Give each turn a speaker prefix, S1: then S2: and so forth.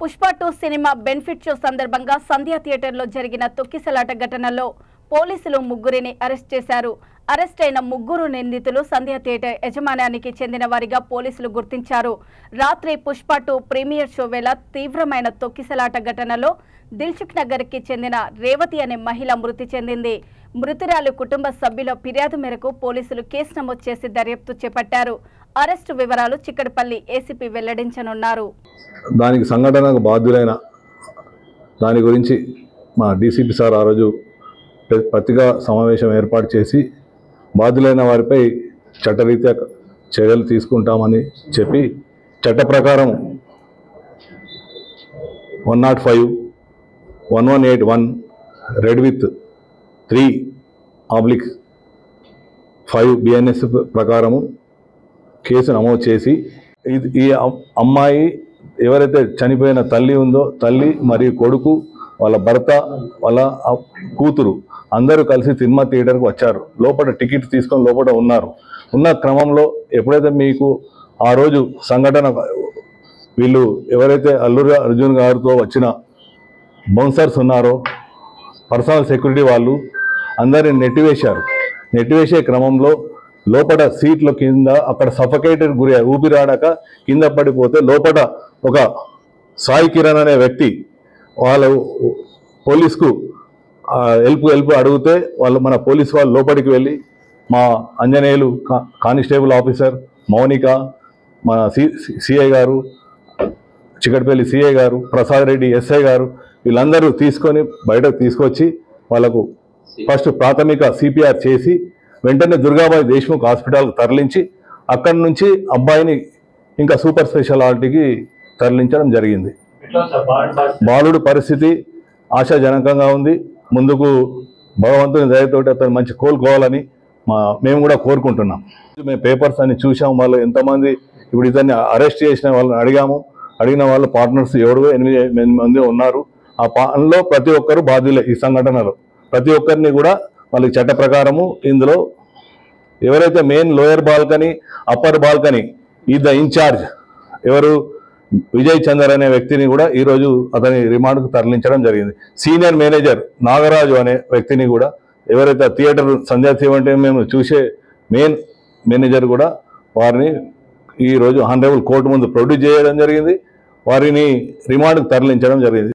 S1: Pushpa 2 cinema benefit show సందర్భంగా సంధ్యా థియేటర్లో జరిగిన తొక్కిసలాట ఘటనలో పోలీసులు ముగ్గురిని అరెస్ట్ చేశారు. అరెస్ట్ అయిన ముగ్గురు నిందితులు సంధ్యా థియేటర్ యజమానానికి చెందిన వారిగా పోలీసులు గుర్తించారు. రాత్రి పుష్ప 2 ప్రీమియర్ షో వేళ తీవ్రమైన తొక్కిసలాట ఘటనలో దిల్సుఖ్ నగర్కి చెందిన రేవతి అనే మహిళ మృతి చెందింది. మృతురాలు కుటుంబ సభ్యుల ఫిర్యాదు మేరకు పోలీసులు కేసు నమోదు చేసి దర్యాప్తు చేపట్టారు. అరెస్టు వివరాలు చిక్కడపల్లి ఏసీపీ వెల్లడించనున్నారు.
S2: దానికి సంఘటనకు బాధ్యులైన దాని గురించి మా డీసీపీ సార్ ఆ రోజు పత్రికా సమావేశం ఏర్పాటు చేసి బాధ్యులైన వారిపై చట్టరీత్యా చర్యలు తీసుకుంటామని చెప్పి చట్ట ప్రకారం 105, 1181 రెడ్ విత్ 3/5 బిఎన్ఎస్ ప్రకారము కేసు నమోదు చేసి ఈ అమ్మాయి ఎవరైతే చనిపోయిన తల్లి ఉందో తల్లి మరియు కొడుకు వాళ్ళ భర్త వాళ్ళ కూతురు అందరూ కలిసి సినిమా థియేటర్కి వచ్చారు. లోపల టికెట్ తీసుకొని లోపల ఉన్న క్రమంలో ఎప్పుడైతే మీకు ఆ రోజు సంఘటన వీళ్ళు ఎవరైతే అల్లు అర్జున్ గారితో వచ్చిన బౌన్సర్స్ ఉన్నారో పర్సనల్ సెక్యూరిటీ వాళ్ళు అందరిని నెట్టివేసే క్రమంలో లోపల సీట్ల కింద అక్కడ సఫకేటెడ్ గురి ఊపిరాడక కింద పడిపోతే లోపల ఒక సాయి కిరణ్ అనే వ్యక్తి వాళ్ళు పోలీసుకు హెల్ప్ అడిగితే వాళ్ళు మన పోలీసు వాళ్ళు లోపలికి వెళ్ళి మా అంజనేయులు కానిస్టేబుల్ ఆఫీసర్ మౌనిక, మన సిఐ గారు, చిక్కడపల్లి సిఐ గారు, ప్రసాద్ రెడ్డి ఎస్ఐ గారు వీళ్ళందరూ తీసుకొని బయటకు తీసుకొచ్చి వాళ్ళకు ఫస్ట్ ప్రాథమిక సిపిఆర్ చేసి వెంటనే దుర్గాబాయి దేశ్ముఖ్ హాస్పిటల్కి తరలించి అక్కడి నుంచి అబ్బాయిని ఇంకా సూపర్ స్పెషాలిటీకి తరలించడం జరిగింది. బాలుడి పరిస్థితి ఆశాజనకంగా ఉంది. ముందుకు భగవంతుని దయతోటి అతను మంచి కోలుకోవాలని మేము కూడా కోరుకుంటున్నాం. మేము పేపర్స్ అన్ని చూసాం. వాళ్ళు ఎంతమంది ఇప్పుడు ఇతన్ని అరెస్ట్ చేసిన వాళ్ళని అడిగిన వాళ్ళ పార్ట్నర్స్ 7-8 మంది ఉన్నారు. ఆ పనిలో ప్రతి ఒక్కరు బాధ్యులే. ఈ సంఘటనలో ప్రతి ఒక్కరిని కూడా వాళ్ళకి చట్ట ప్రకారము ఇందులో ఎవరైతే main lower balcony upper balcony the incharge ఎవరు విజయ్ చందర్ అనే వ్యక్తిని కూడా ఈరోజు అతని రిమాండ్కు తరలించడం జరిగింది. సీనియర్ మేనేజర్ నాగరాజు అనే వ్యక్తిని కూడా ఎవరైతే థియేటర్ సంధ్యా థియేటర్ మేము చూసే మెయిన్ మేనేజర్ కూడా వారిని ఈరోజు హానరబుల్ కోర్టు ముందు ప్రొడ్యూస్ చేయడం జరిగింది. వారిని రిమాండ్కు తరలించడం జరిగింది.